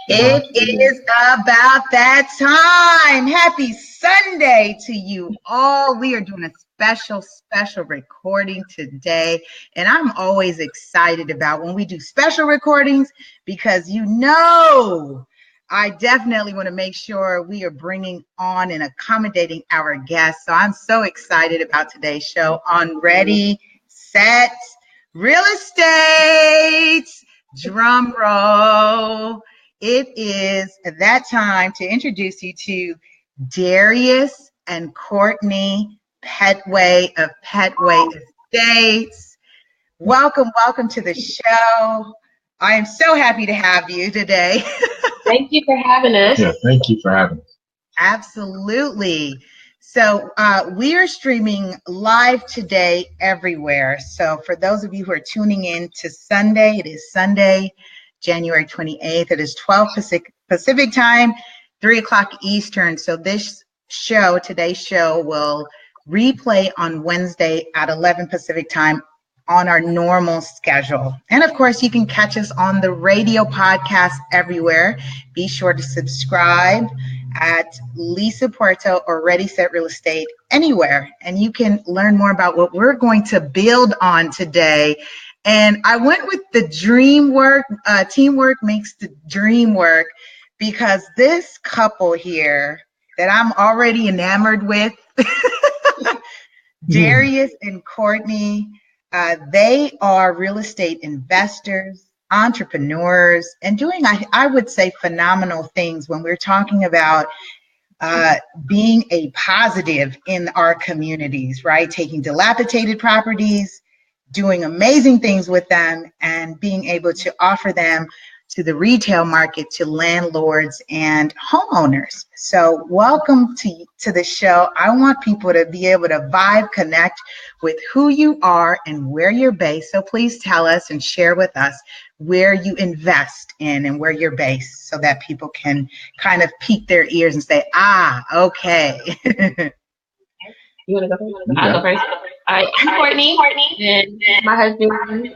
It is about that time. Happy Sunday to you all. We are doing a special recording today. And I'm always excited about when we do special recordings because I definitely want to make sure we are bringing on and accommodating our guests. So I'm so excited about today's show on Ready, Set, Real Estate. Drum roll. It is that time to introduce you to Darius and Courtney Pettway of Pettway Estates. Welcome to the show. I am so happy to have you today. Thank you for having us. Yeah, thank you for having us. Absolutely. So we are streaming live today everywhere. So for those of you who are tuning in to Sunday, it is Sunday, January 28th. It is 12 Pacific time, 3 o'clock Eastern. So today's show will replay on Wednesday at 11 Pacific time on our normal schedule. And of course, you can catch us on the radio podcast everywhere. Be sure to subscribe at Lisa Puerto or Ready Set Real Estate anywhere. And you can learn more about what we're going to build on today. And I went with the Dreamwork, teamwork makes the dream work, because this couple here that I'm already enamored with, Darius and Courtney, they are real estate investors, entrepreneurs, and doing, I would say, phenomenal things when we're talking about being a positive in our communities, right? Taking dilapidated properties, doing amazing things with them, and being able to offer them to the retail market, to landlords and homeowners. So welcome to the show. I want people to be able to vibe, connect with who you are and where you're based. So please tell us and share with us where you invest in and where you're based, so that people can kind of peek their ears and say, okay. You want to go first? I'll go first. All right, I'm Courtney, and my husband,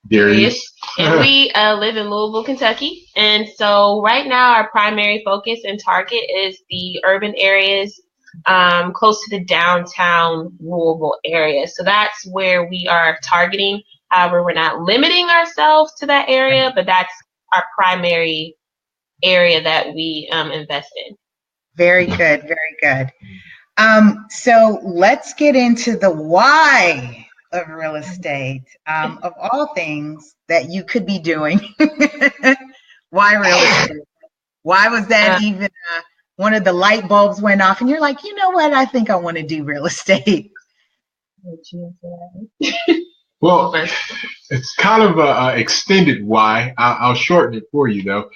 Darius. And we live in Louisville, Kentucky. And so right now our primary focus and target is the urban areas close to the downtown Louisville area. So that's where we are targeting. However, we're not limiting ourselves to that area, but that's our primary area that we invest in. Very good, very good. So let's get into the why of real estate. Of all things that you could be doing, why real estate? Why was that even one of the light bulbs went off and you're like, you know what, I think I want to do real estate? Well, it's kind of a extended why. I'll shorten it for you, though.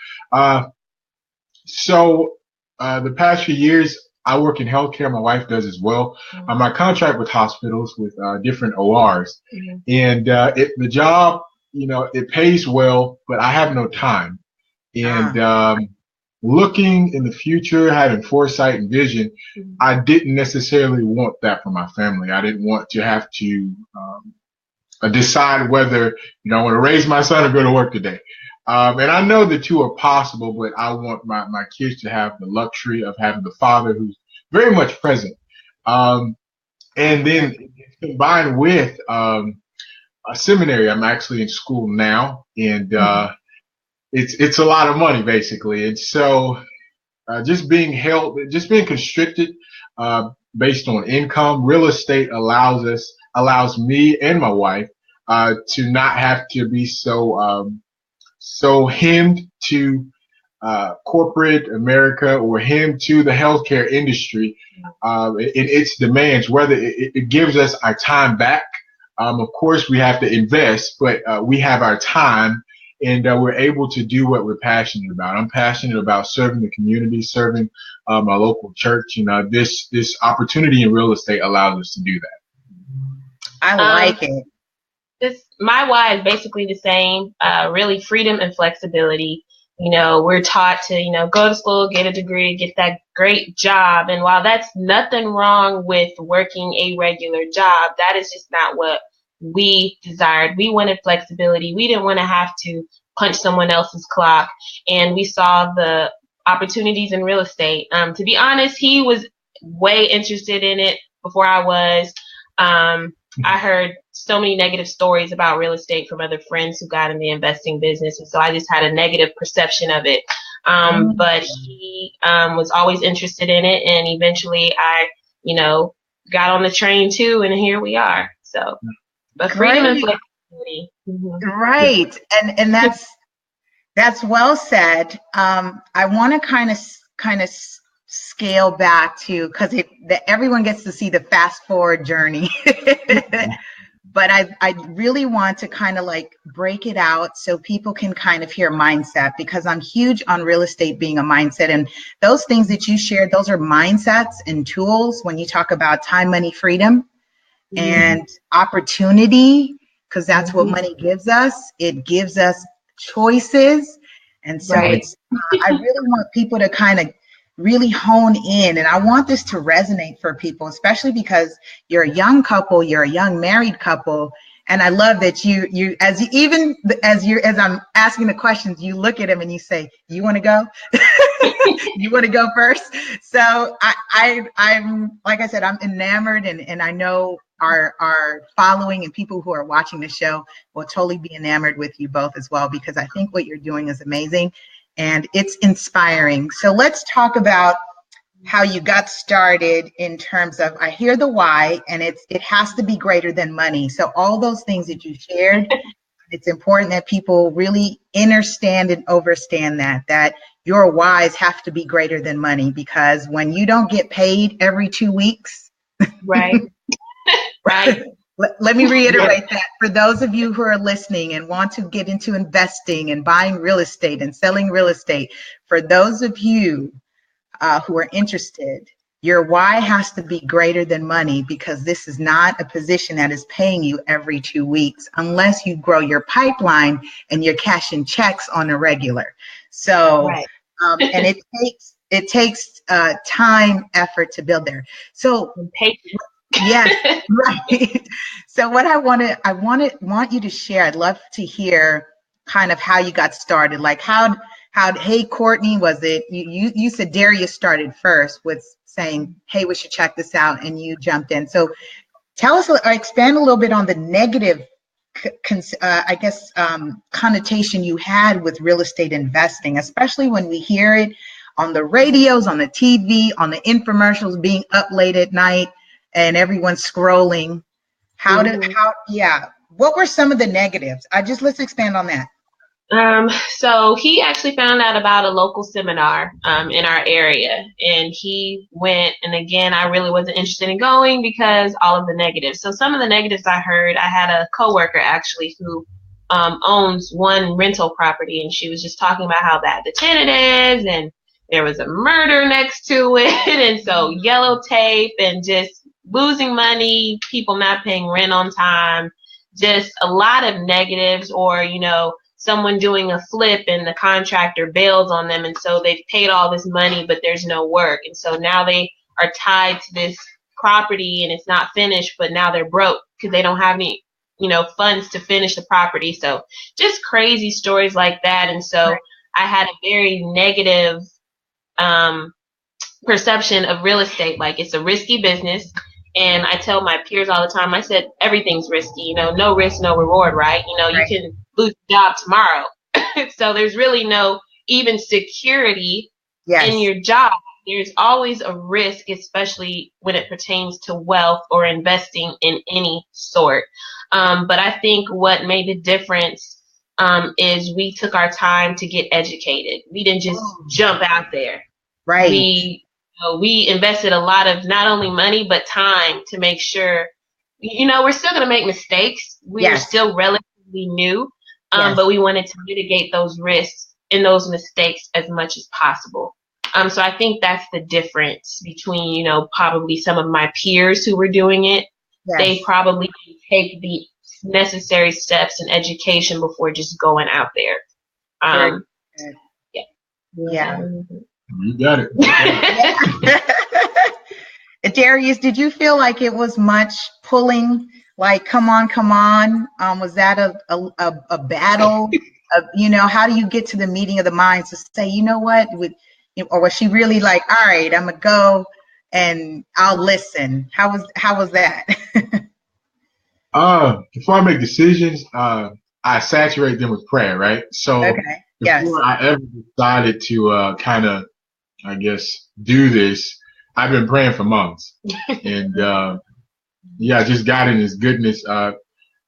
So the past few years, I work in healthcare. My wife does as well. My contract with hospitals with different ORs. Mm-hmm. And the job, it pays well, but I have no time. And looking in the future, having foresight and vision, I didn't necessarily want that for my family. I didn't want to have to decide whether, I want to raise my son or go to work today. And I know the two are possible, but I want my kids to have the luxury of having the father who's very much present. And then combined with a seminary, I'm actually in school now, and it's a lot of money basically. And so just being constricted based on income, real estate allows me and my wife to not have to be so hemmed to corporate America or hemmed to the healthcare industry in its demands, whether it gives us our time back. Of course, we have to invest, but we have our time, and we're able to do what we're passionate about. I'm passionate about serving the community, serving my local church, and this opportunity in real estate allows us to do that. I like it. My why is basically the same, really freedom and flexibility. We're taught to, go to school, get a degree, get that great job. And while that's nothing wrong with working a regular job, that is just not what we desired. We wanted flexibility. We didn't want to have to punch someone else's clock. And we saw the opportunities in real estate. To be honest, he was way interested in it before I was. I heard so many negative stories about real estate from other friends who got in the investing business. And so I just had a negative perception of it. But he was always interested in it. And eventually I, got on the train too. And here we are. So, but freedom and flexibility. Mm-hmm. Right. And that's well said. I want to kind of scale back to, because everyone gets to see the fast forward journey. But I really want to kind of like break it out so people can kind of hear mindset, because I'm huge on real estate being a mindset. And those things that you shared, those are mindsets and tools when you talk about time, money, freedom, and opportunity, because that's what money gives us. It gives us choices. And so it's, I really want people to kind of really hone in, and I want this to resonate for people, especially because you're a young couple, you're a young married couple, and I love that as I'm asking the questions, you look at him and you say, "You want to go? You want to go first?" So I'm like I said, I'm enamored, and I know our following and people who are watching the show will totally be enamored with you both as well, because I think what you're doing is amazing. And it's inspiring. So let's talk about how you got started in terms of, I hear the why, and it has to be greater than money. So all those things that you shared, it's important that people really understand and understand that your whys have to be greater than money, because when you don't get paid every 2 weeks, right. Let me reiterate that for those of you who are listening and want to get into investing and buying real estate and selling real estate, for those of you who are interested, your why has to be greater than money, because this is not a position that is paying you every 2 weeks unless you grow your pipeline and you're cashing checks on a regular. So, and it takes time, effort to build there. So yes, right. So what I want you to share, I'd love to hear kind of how you got started. Like how hey, Courtney, was it you said Darius started first with saying, "Hey, we should check this out," and you jumped in. So tell us, or expand a little bit on the negative connotation you had with real estate investing, especially when we hear it on the radios, on the TV, on the infomercials, being up late at night and everyone's scrolling. What were some of the negatives? Let's expand on that. So he actually found out about a local seminar in our area, and he went, and again, I really wasn't interested in going because all of the negatives. So some of the negatives I heard, I had a coworker actually who owns one rental property, and she was just talking about how bad the tenant is, and there was a murder next to it, and so yellow tape, and just losing money, people not paying rent on time, just a lot of negatives, or, someone doing a flip and the contractor bails on them, and so they've paid all this money, but there's no work. And so now they are tied to this property and it's not finished, but now they're broke because they don't have any, funds to finish the property. So just crazy stories like that. And so I had a very negative perception of real estate. Like, it's a risky business. And I tell my peers all the time, I said, everything's risky, no risk, no reward, right? You can lose your job tomorrow. So there's really no even security in your job. There's always a risk, especially when it pertains to wealth or investing in any sort. But I think what made the difference is we took our time to get educated. We didn't just jump out there. Right. We invested a lot of not only money, but time to make sure, we're still going to make mistakes. We are still relatively new, but we wanted to mitigate those risks and those mistakes as much as possible. So I think that's the difference between, probably some of my peers who were doing it they probably can take the necessary steps and education before just going out there. Yeah. You got it. Darius, did you feel like it was much pulling? Like, come on. Was that a battle? How do you get to the meeting of the minds to say, you know what? Or was she really like, all right, I'm gonna go and I'll listen? How was that? Before I make decisions, I saturate them with prayer, right? So before I ever decided to kind of, I guess, do this, I've been praying for months. And just God in his goodness,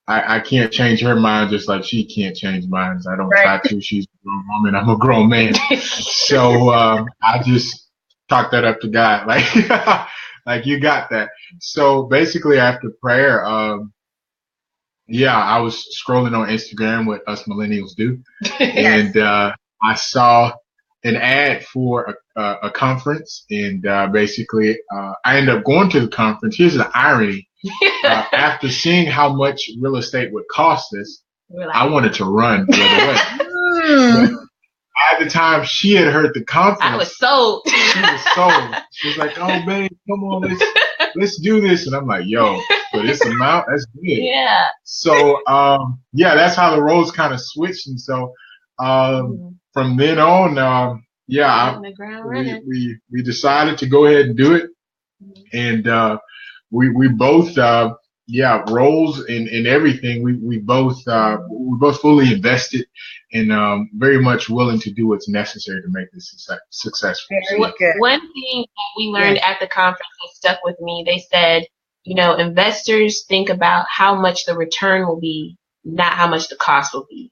I can't change her mind just like she can't change mine. I don't try to. She's a grown woman. I'm a grown man. So I just talk that up to God. Like you got that. So basically after prayer, I was scrolling on Instagram, what us millennials do. And I saw an ad for a conference. And basically I ended up going to the conference. Here's the irony. After seeing how much real estate would cost us, I wanted to run the other way. But at the time she had heard the conference, I was sold. She was sold. She was like, "Oh, babe, come on, let's do this." And I'm like, "Yo, for this amount, that's good." Yeah. So, that's how the roles kind of switched. And so, from then on, we decided to go ahead and do it. And we both roles and everything, we both fully invested and very much willing to do what's necessary to make this successful. One thing that we learned at the conference that stuck with me, they said, investors think about how much the return will be, not how much the cost will be.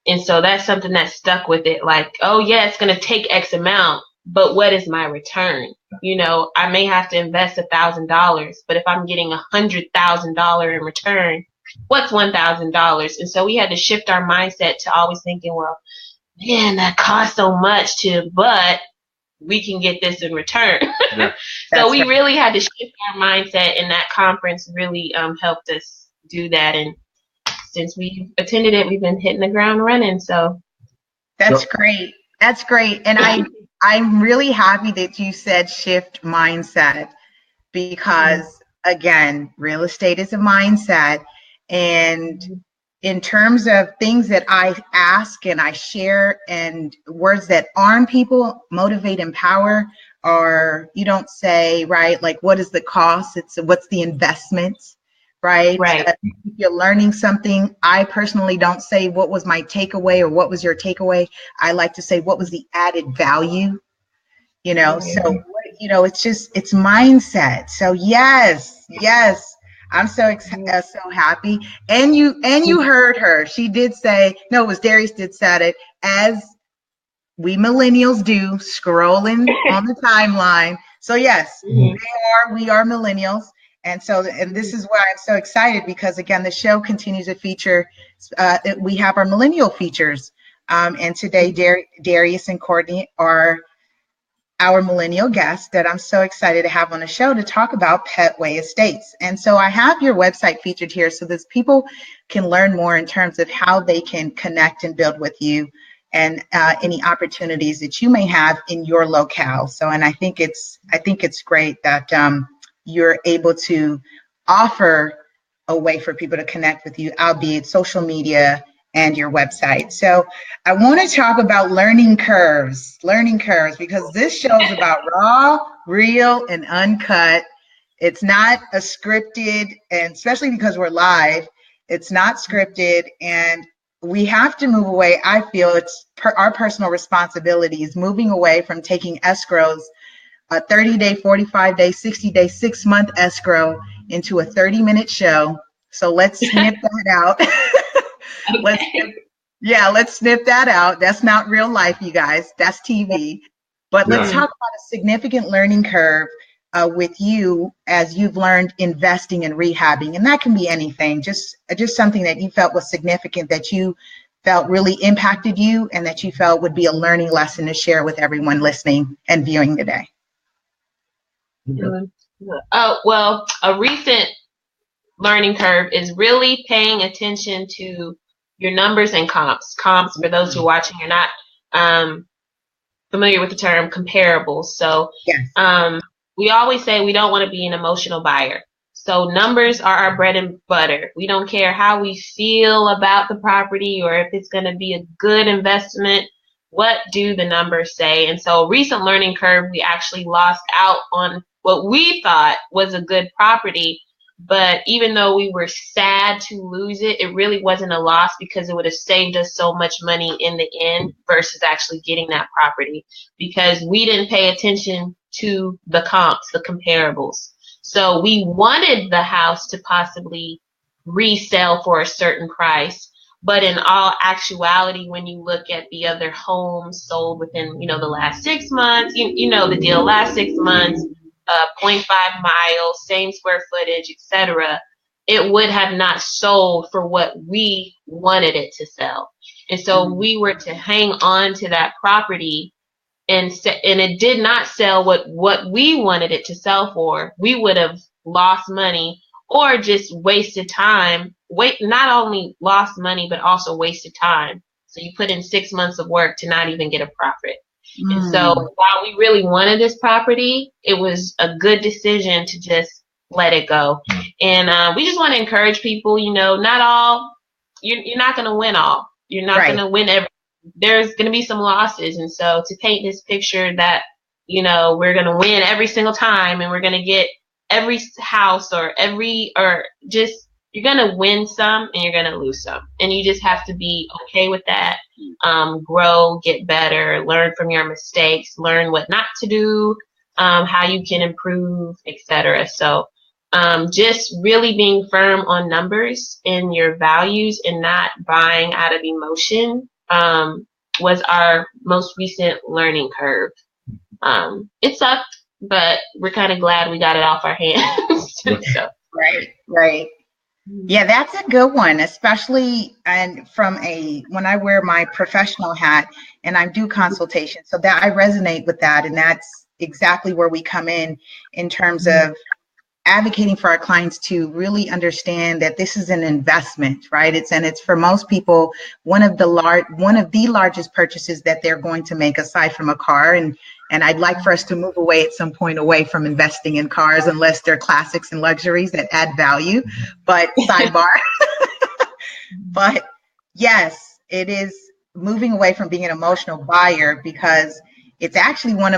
And so that's something that stuck with it. Like, oh yeah, it's going to take X amount, but what is my return? I may have to invest $1,000, but if I'm getting $100,000 in return, what's $1,000? And so we had to shift our mindset to always thinking, well, man, that costs so much but we can get this in return. Yeah. So we really had to shift our mindset, and that conference really helped us do that. And since we attended it, we've been hitting the ground running. So that's great. That's great. And I'm really happy that you said shift mindset, because again, real estate is a mindset. And in terms of things that I ask and I share and words that arm people, motivate, empower, or you don't say, right, like what is the cost? It's what's the investment, right? If you're learning something, I personally don't say what was my takeaway or what was your takeaway. I like to say what was the added value, so it's mindset. So yes, I'm so happy. And you heard her. She did say, no, it was Darius did said it, as we millennials do, scrolling on the timeline. So yes, we are millennials. And this is why I'm so excited, because again, the show continues to feature, we have our millennial features. And today, Darius and Courtney are our millennial guests that I'm so excited to have on the show to talk about Pettway Estates. And so I have your website featured here so that people can learn more in terms of how they can connect and build with you, and any opportunities that you may have in your locale. So, and I think it's great that you're able to offer a way for people to connect with you, albeit social media and your website. So I want to talk about learning curves, because this show is about raw, real, and uncut. It's not a scripted, and especially because we're live, it's not scripted, and we have to move away. I feel it's our personal responsibility is moving away from taking escrows, a 30-day, 45-day, 60-day, 6-month escrow into a 30-minute show. So let's snip that out. Let's snip that out. That's not real life, you guys. That's TV. But let's talk about a significant learning curve with you as you've learned investing and rehabbing. And that can be anything, just something that you felt was significant, that you felt really impacted you, and that you felt would be a learning lesson to share with everyone listening and viewing today. Well, a recent learning curve is really paying attention to your numbers and comps. Comps, for those who are watching, are not familiar with the term comparables. So yes. We always say we don't want to be an emotional buyer. So numbers are our bread and butter. We don't care how we feel about the property or if it's going to be a good investment. What do the numbers say? And so recent learning curve, we actually lost out on what we thought was a good property. But even though we were sad to lose it, it really wasn't a loss because it would have saved us so much money in the end versus actually getting that property, because we didn't pay attention to the comps, the comparables. So we wanted the house to possibly resell for a certain price. But in all actuality, when you look at the other homes sold within, the last 6 months, you know the deal, last 6 months, 0.5 miles, same square footage, etc., it would have not sold for what we wanted it to sell. And so we were to hang on to that property, and it did not sell what we wanted it to sell for. We would have lost money or just wasted time. Not only lost money, but also wasted time. So you put in 6 months of work to not even get a profit. And so while we really wanted this property, it was a good decision to just let it go. And we just want to encourage people, not all, you're not going to win all. You're not going to win everything. There's going to be some losses. And so to paint this picture that, we're going to win every single time and we're going to get every house you're going to win some and you're going to lose some. And you just have to be okay with that. Grow, get better, learn from your mistakes, learn what not to do, how you can improve, etc. So just really being firm on numbers and your values and not buying out of emotion was our most recent learning curve. It sucked, but we're kind of glad we got it off our hands. So. Right. Yeah, that's a good one, especially when I wear my professional hat and I do consultation. So that I resonate with that. And that's exactly where we come in terms of advocating for our clients to really understand that this is an investment, right? It's for most people one of the largest purchases that they're going to make aside from a car. And I'd like for us to move away at some point away from investing in cars, unless they're classics and luxuries that add value. But sidebar. But yes, it is moving away from being an emotional buyer, because it's actually one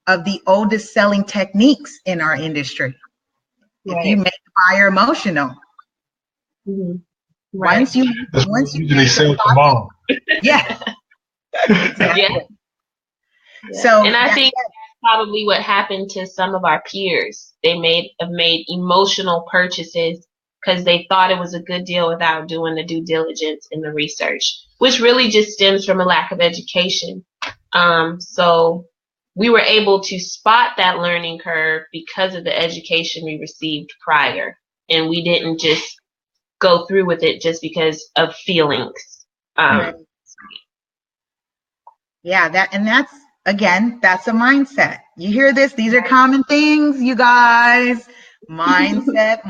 of the oldest selling techniques in our industry. If you make the buyer emotional. Once you usually sell to mom. Yeah. Exactly. Yeah. So, and I think that's probably what happened to some of our peers. They have made emotional purchases because they thought it was a good deal without doing the due diligence and the research, which really just stems from a lack of education. So we were able to spot that learning curve because of the education we received prior, and we didn't just go through with it just because of feelings. Yeah, that's a mindset. You hear this? These are common things, you guys. Mindset.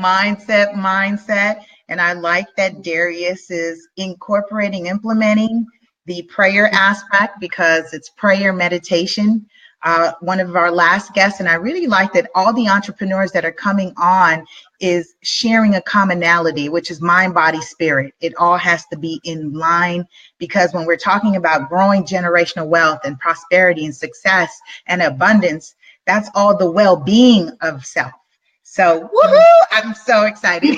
And I like that Darius is implementing the prayer aspect, because it's prayer meditation. One of our last guests, and I really like that all the entrepreneurs that are coming on is sharing a commonality, which is mind, body, spirit. It all has to be in line, because when we're talking about growing generational wealth and prosperity and success and abundance, that's all the well-being of self. So woohoo! I'm so excited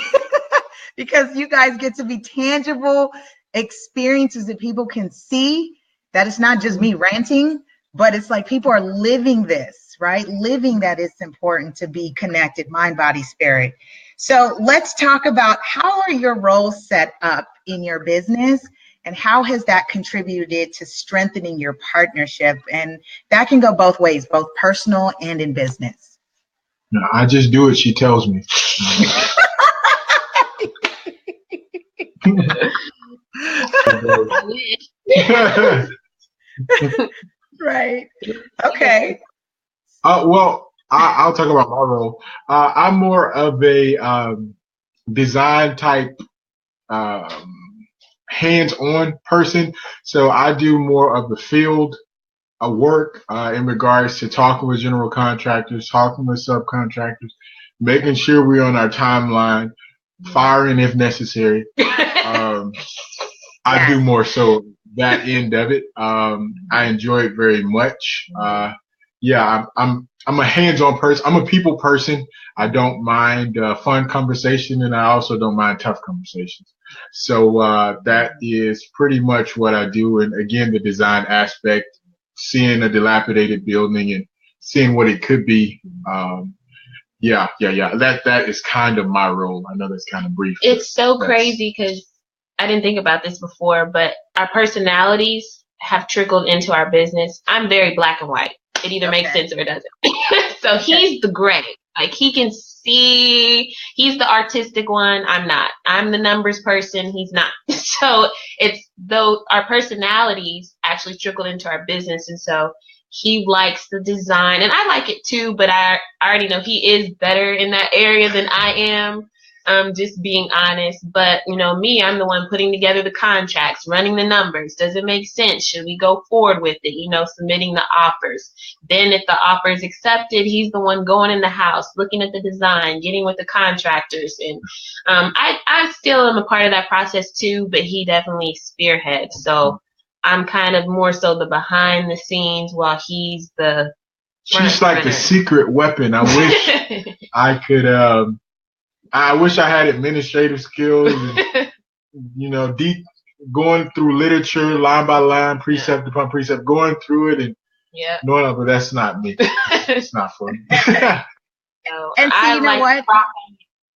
because you guys get to be tangible experiences that people can see, that it's not just me ranting, but it's like people are living this, right? Living that it's important to be connected, mind, body, spirit. So let's talk about, how are your roles set up in your business, and how has that contributed to strengthening your partnership? And that can go both ways, both personal and in business. No, I just do what she tells me. Right. Okay. Well, I'll talk about my role. I'm more of a design type, hands-on person. So I do more of the field work in regards to talking with general contractors, talking with subcontractors, making sure we're on our timeline, firing if necessary. I do more so that end of it. I enjoy it very much. I'm a hands-on person. I'm a people person. I don't mind fun conversation, and I also don't mind tough conversations. So that is pretty much what I do. And again, the design aspect, seeing a dilapidated building and seeing what it could be. That is kind of my role. I know that's kind of brief. It's so crazy because I didn't think about this before, but our personalities have trickled into our business. I'm very black and white. It either makes sense or it doesn't. So he's the gray. Like, he can see, he's the artistic one. I'm not. I'm the numbers person. He's not. So it's though our personalities actually trickled into our business. And so he likes the design, and I like it too, but I already know he is better in that area than I am. Just being honest. But, you know, me, I'm the one putting together the contracts, running the numbers. Does it make sense? Should we go forward with it? You know, submitting the offers. Then if the offer is accepted, he's the one going in the house, looking at the design, getting with the contractors. And I still am a part of that process too, but he definitely spearheads. So I'm kind of more so the behind the scenes while he's the She's like the secret weapon. I wish I could I wish I had administrative skills and, you know, deep going through literature line by line, precept upon precept, going through it and knowing it, but that's not me. It's not for me. So, and so, you know what?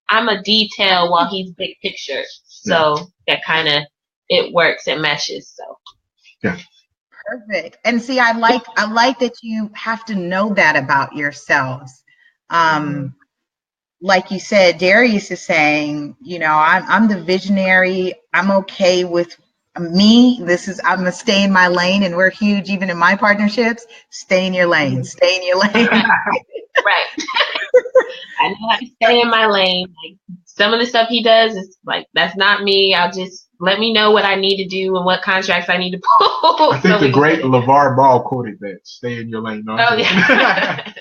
I'm a detail while he's big picture. So that kind of, it works, it meshes. So yeah. Perfect. And see, I like that you have to know that about yourselves. Like you said, Darius is saying, you know, I'm the visionary. I'm okay with me. I'm gonna stay in my lane, and we're huge even in my partnerships. Stay in your lane. Stay in your lane. Right. I know how to stay in my lane. Like, some of the stuff he does is like, that's not me. I'll just let me know what I need to do and what contracts I need to pull. I think the great LeVar Ball quoted that. Stay in your lane. No, oh yeah.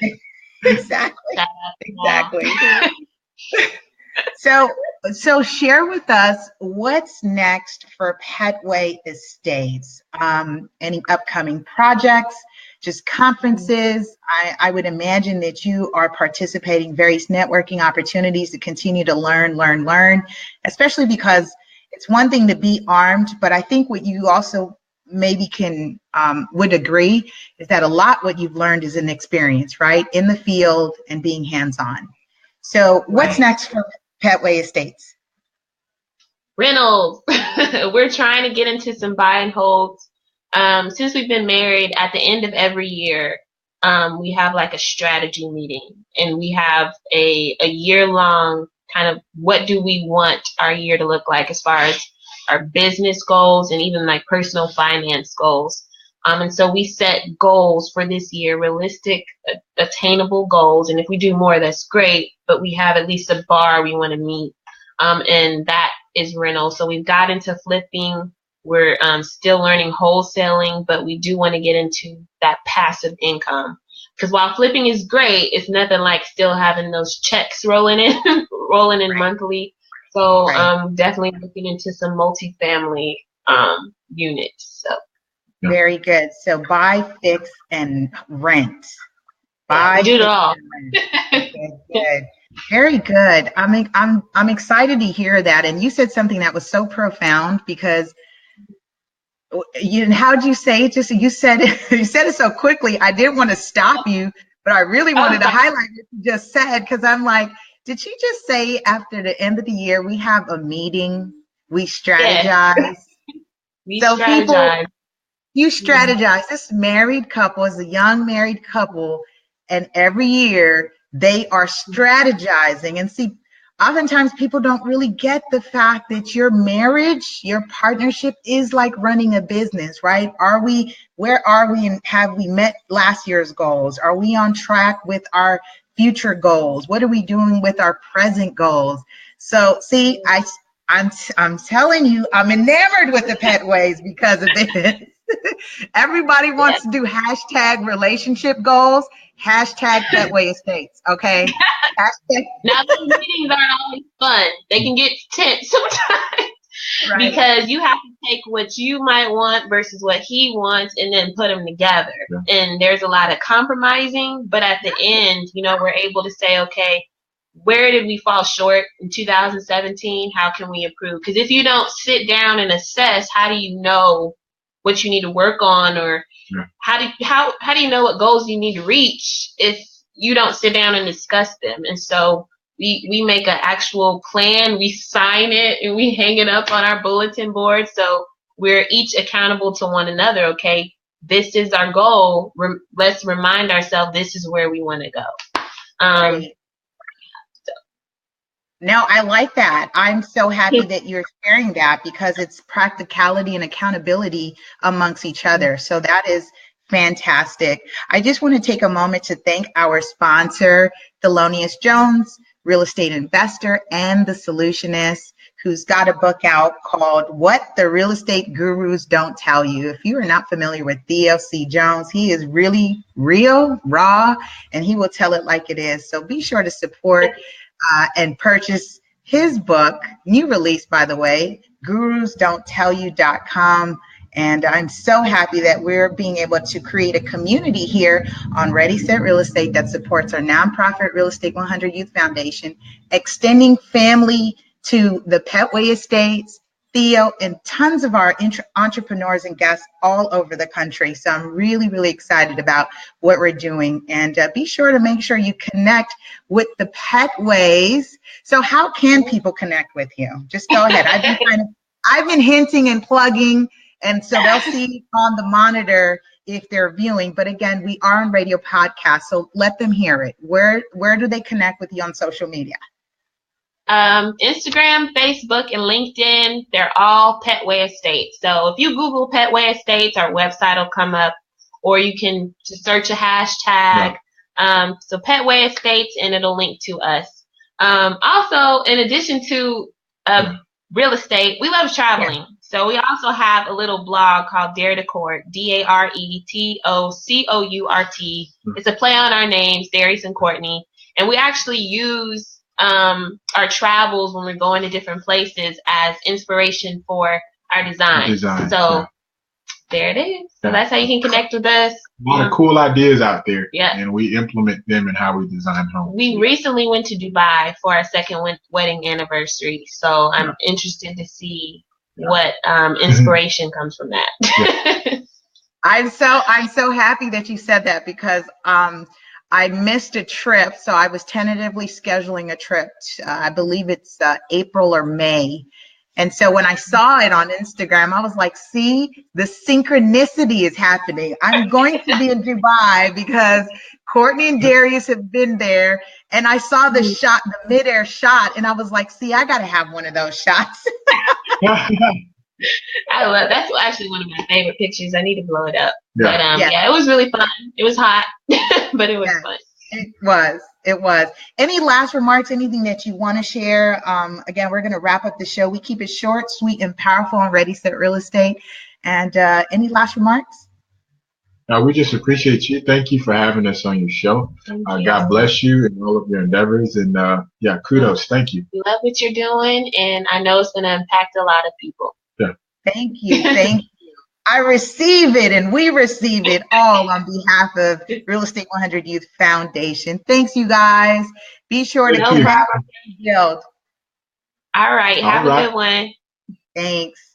Exactly. So share with us what's next for Pettway Estates. Any upcoming projects, just conferences. I would imagine that you are participating in various networking opportunities to continue to learn, especially because it's one thing to be armed, but I think what you also maybe can would agree is that a lot what you've learned is an experience, right, in the field and being hands-on. So what's next for Pettway Estates? Rentals. We're trying to get into some buy and holds. Since we've been married, at the end of every year, we have like a strategy meeting, and we have a year-long kind of what do we want our year to look like as far as our business goals and even like personal finance goals. And so we set goals for this year, realistic, attainable goals. And if we do more, that's great, but we have at least a bar we want to meet. And that is rental. So we've got into flipping. We're still learning wholesaling, but we do want to get into that passive income. Because while flipping is great, it's nothing like still having those checks rolling in monthly. So definitely looking into some multifamily units. So very good. So buy, fix, and rent. We do it all. Good. Very good. I'm excited to hear that. And you said something that was so profound, because how'd you say it? You said it so quickly. I didn't want to stop you, but I really wanted to highlight what you just said, because I'm like, did she just say after the end of the year we have a meeting, we strategize? Strategize. You strategize. This married couple is a young married couple, and every year they are strategizing. And see, oftentimes people don't really get the fact that your marriage, your partnership is like running a business, right? Where are we, and have we met last year's goals? Are we on track with our future goals? What are we doing with our present goals? So see, I'm telling you, I'm enamored with the Pettways because of this. Everybody wants to do hashtag relationship goals, hashtag Pettway estates. Okay. Hashtag. Now those meetings aren't always fun. They can get tense sometimes. Right. Because you have to take what you might want versus what he wants and then put them together. Yeah. And there's a lot of compromising, but at the end, we're able to say, okay, where did we fall short in 2017? How can we improve? Because if you don't sit down and assess, how do you know what you need to work on, or how do you know what goals you need to reach if you don't sit down and discuss them? And so we make an actual plan, we sign it, and we hang it up on our bulletin board. So we're each accountable to one another. Okay, this is our goal. Let's remind ourselves this is where we want to go. No, I like that. I'm so happy that you're sharing that, because it's practicality and accountability amongst each other. So that is fantastic. I just want to take a moment to thank our sponsor, Thelonious Jones, real estate investor and the solutionist, who's got a book out called What the Real Estate Gurus Don't Tell You. If you are not familiar with Theo C. Jones, he is really real, raw, and he will tell it like it is. So be sure to support and purchase his book, new release, by the way, gurusdon'ttellyu.com. And I'm so happy that we're being able to create a community here on Ready, Set, Real Estate that supports our nonprofit Real Estate 100 Youth Foundation, extending family to the Pettway Estates, Theo, and tons of our entrepreneurs and guests all over the country. So I'm really, really excited about what we're doing. And be sure to make sure you connect with the Pettways. So how can people connect with you? Just go ahead. I've been hinting and plugging, and so they'll see on the monitor if they're viewing. But again, we are on radio podcast, so let them hear it. Where do they connect with you on social media? Instagram, Facebook, and LinkedIn, they're all Pettway Estates. So if you Google Pettway Estates, our website will come up, or you can just search a hashtag. Yeah. So Pettway Estates, and it'll link to us. Also, in addition to real estate, we love traveling. Yeah. So we also have a little blog called Dare to Court, DARETOCOURT. It's a play on our names, Darius and Courtney. And we actually use our travels when we're going to different places as inspiration for our design. So there it is. So that's how you can connect with us. A lot of cool ideas out there. Yeah. And we implement them in how we design homes. We recently went to Dubai for our second wedding anniversary. So I'm interested to see what inspiration comes from that. Yeah. I'm so happy that you said that, because I missed a trip, so I was tentatively scheduling a trip. I believe it's April or May. And so when I saw it on Instagram, I was like, see, the synchronicity is happening. I'm going to be in Dubai because Courtney and Darius have been there. And I saw the shot, the midair shot, and I was like, see, I got to have one of those shots. I love that's actually one of my favorite pictures. I need to blow it up. Yeah. But yeah, it was really fun. It was hot, but it was fun. It was. Any last remarks, anything that you want to share? Again, we're going to wrap up the show. We keep it short, sweet, and powerful on Ready, Set, Real Estate. And any last remarks? We just appreciate you. Thank you for having us on your show. God bless you and all of your endeavors. And kudos. Thank you. Love what you're doing, and I know it's going to impact a lot of people. Yeah. Thank you. Thank you. I receive it, and we receive it all on behalf of Real Estate 100 Youth Foundation. Thanks, you guys. Be sure to keep All right. Have a good one. Thanks.